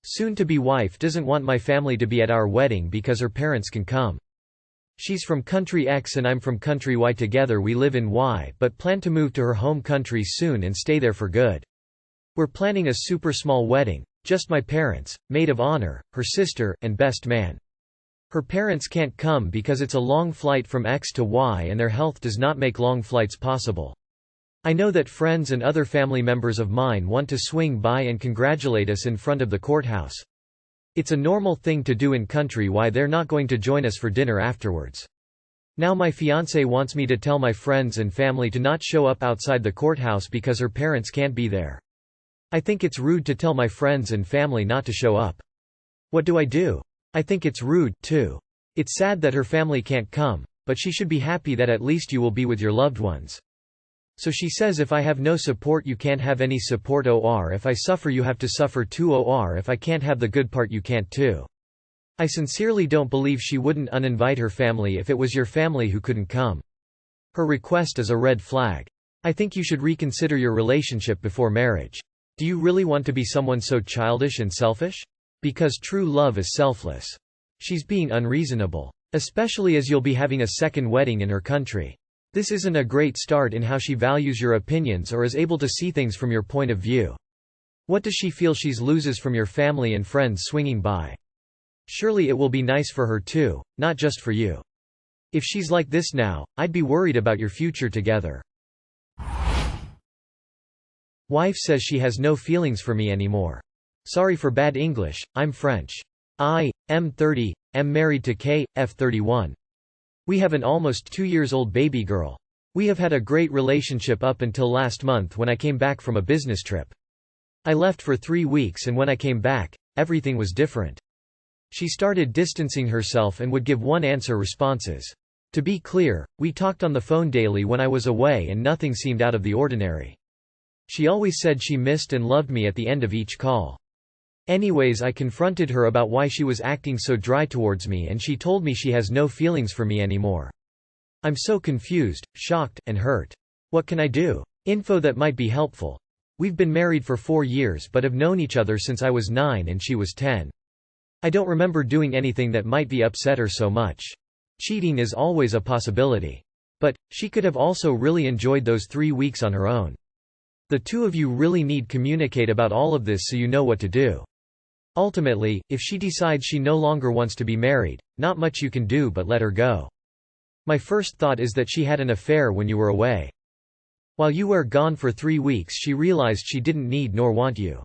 Soon-to-be wife doesn't want my family to be at our wedding because her parents can come. She's from country X and I'm from country Y. Together we live in Y, but plan to move to her home country soon and stay there for good. We're planning a super small wedding, just my parents, maid of honor, her sister, and best man. Her parents can't come because it's a long flight from X to Y and their health does not make long flights possible. I know that friends and other family members of mine want to swing by and congratulate us in front of the courthouse. It's a normal thing to do in country Y. They're not going to join us for dinner afterwards. Now my fiancé wants me to tell my friends and family to not show up outside the courthouse because her parents can't be there. I think it's rude to tell my friends and family not to show up. What do I do? I think it's rude, too. It's sad that her family can't come, but she should be happy that at least you will be with your loved ones. So she says if I have no support you can't have any support, or if I suffer you have to suffer too, or if I can't have the good part you can't too. I sincerely don't believe she wouldn't uninvite her family if it was your family who couldn't come. Her request is a red flag. I think you should reconsider your relationship before marriage. Do you really want to be someone so childish and selfish? Because true love is selfless. She's being unreasonable. Especially as you'll be having a second wedding in her country. This isn't a great start in how she values your opinions or is able to see things from your point of view. What does she feel she loses from your family and friends swinging by? Surely it will be nice for her too, not just for you. If she's like this now, I'd be worried about your future together. Wife says she has no feelings for me anymore. Sorry for bad English, I'm French. I, am 30, am married to K, F 31. We have an almost 2 years old baby girl. We have had a great relationship up until last month when I came back from a business trip. I left for 3 weeks and when I came back, everything was different. She started distancing herself and would give one-answer responses. To be clear, we talked on the phone daily when I was away and nothing seemed out of the ordinary. She always said she missed and loved me at the end of each call. Anyways, I confronted her about why she was acting so dry towards me and she told me she has no feelings for me anymore. I'm so confused, shocked, and hurt. What can I do? Info that might be helpful. We've been married for 4 years but have known each other since I was 9 and she was 10. I don't remember doing anything that might be upset her so much. Cheating is always a possibility. But, she could have also really enjoyed those 3 weeks on her own. The two of you really need to communicate about all of this so you know what to do. Ultimately, if she decides she no longer wants to be married, not much you can do but let her go. My first thought is that she had an affair when you were away. While you were gone for 3 weeks she realized she didn't need nor want you.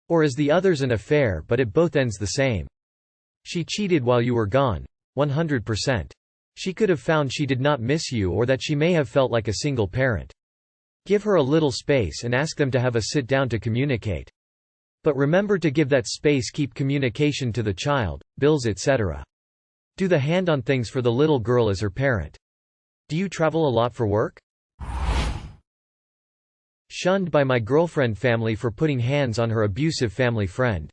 Or is the others an affair but it both ends the same. She cheated while you were gone, 100%. She could have found she did not miss you or that she may have felt like a single parent. Give her a little space and ask them to have a sit down to communicate. But remember to give that space, keep communication to the child, bills etc. Do the hand on things for the little girl as her parent. Do you travel a lot for work? Shunned by my girlfriend family for putting hands on her abusive family friend.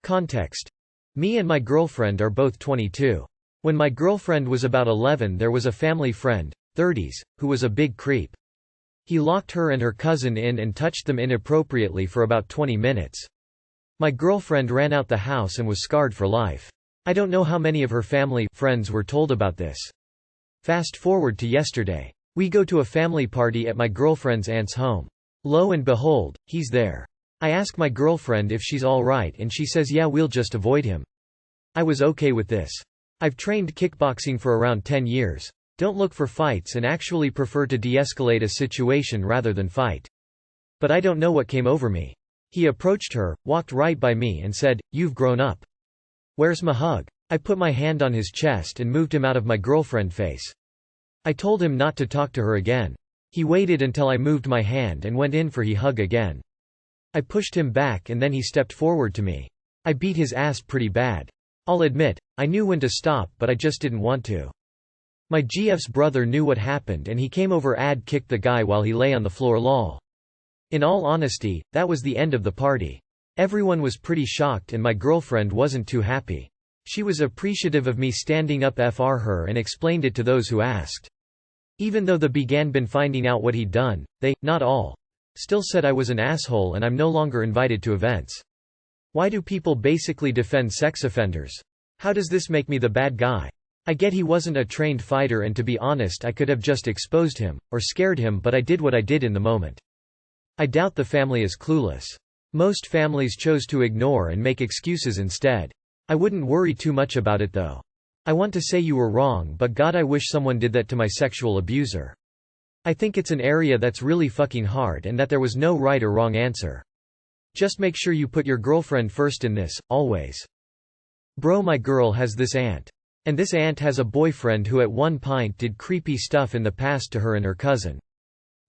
Context. Me and my girlfriend are both 22. When my girlfriend was about 11 there was a family friend, 30s, who was a big creep. He locked her and her cousin in and touched them inappropriately for about 20 minutes. My girlfriend ran out the house and was scarred for life. I don't know how many of her family friends were told about this. Fast forward to yesterday. We go to a family party at my girlfriend's aunt's home. Lo and behold, he's there. I ask my girlfriend if she's alright and she says yeah, we'll just avoid him. I was okay with this. I've trained kickboxing for around 10 years. Don't look for fights and actually prefer to de-escalate a situation rather than fight. But I don't know what came over me. He approached her, walked right by me and said, "You've grown up. Where's my hug?" I put my hand on his chest and moved him out of my girlfriend's face. I told him not to talk to her again. He waited until I moved my hand and went in for he hug again. I pushed him back and then he stepped forward to me. I beat his ass pretty bad. I'll admit, I knew when to stop but I just didn't want to. My GF's brother knew what happened and he came over and kicked the guy while he lay on the floor lol. In all honesty, that was the end of the party. Everyone was pretty shocked and my girlfriend wasn't too happy. She was appreciative of me standing up for her and explained it to those who asked. Even though the been finding out what he'd done, they, not all, still said I was an asshole and I'm no longer invited to events. Why do people basically defend sex offenders? How does this make me the bad guy? I get he wasn't a trained fighter, and to be honest I could have just exposed him, or scared him, but I did what I did in the moment. I doubt the family is clueless. Most families chose to ignore and make excuses instead. I wouldn't worry too much about it though. I want to say you were wrong, but God, I wish someone did that to my sexual abuser. I think it's an area that's really fucking hard and that there was no right or wrong answer. Just make sure you put your girlfriend first in this, always. Bro, my girl has this aunt. And this aunt has a boyfriend who at one point did creepy stuff in the past to her and her cousin.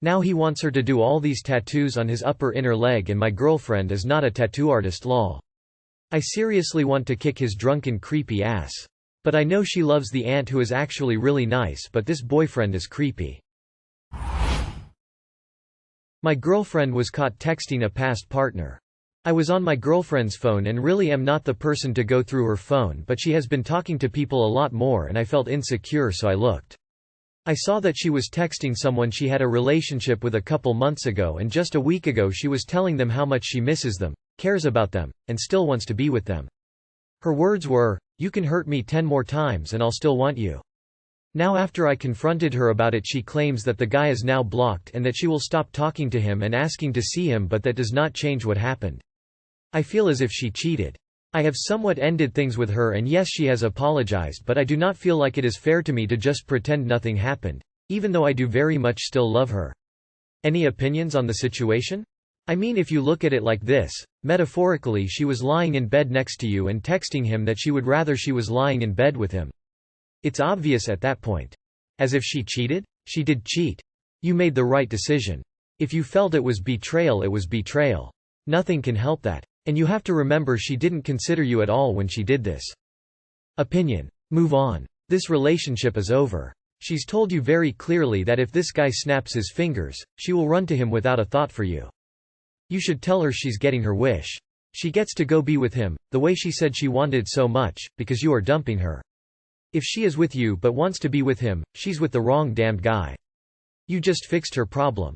Now he wants her to do all these tattoos on his upper inner leg, and my girlfriend is not a tattoo artist, lol. I seriously want to kick his drunken creepy ass. But I know she loves the aunt who is actually really nice, but this boyfriend is creepy. My girlfriend was caught texting a past partner. I was on my girlfriend's phone and really am not the person to go through her phone, but she has been talking to people a lot more and I felt insecure, so I looked. I saw that she was texting someone she had a relationship with a couple months ago, and just a week ago she was telling them how much she misses them, cares about them, and still wants to be with them. Her words were, "You can hurt me 10 more times and I'll still want you." Now after I confronted her about it, she claims that the guy is now blocked and that she will stop talking to him and asking to see him, but that does not change what happened. I feel as if she cheated. I have somewhat ended things with her, and yes, she has apologized, but I do not feel like it is fair to me to just pretend nothing happened, even though I do very much still love her. Any opinions on the situation? I mean, if you look at it like this, metaphorically she was lying in bed next to you and texting him that she would rather she was lying in bed with him. It's obvious at that point. As if she cheated? She did cheat. You made the right decision. If you felt it was betrayal, it was betrayal. Nothing can help that. And you have to remember, she didn't consider you at all when she did this. Opinion. Move on. This relationship is over. She's told you very clearly that if this guy snaps his fingers, she will run to him without a thought for you. You should tell her she's getting her wish. She gets to go be with him, the way she said she wanted so much, because you are dumping her. If she is with you but wants to be with him, she's with the wrong damned guy. You just fixed her problem.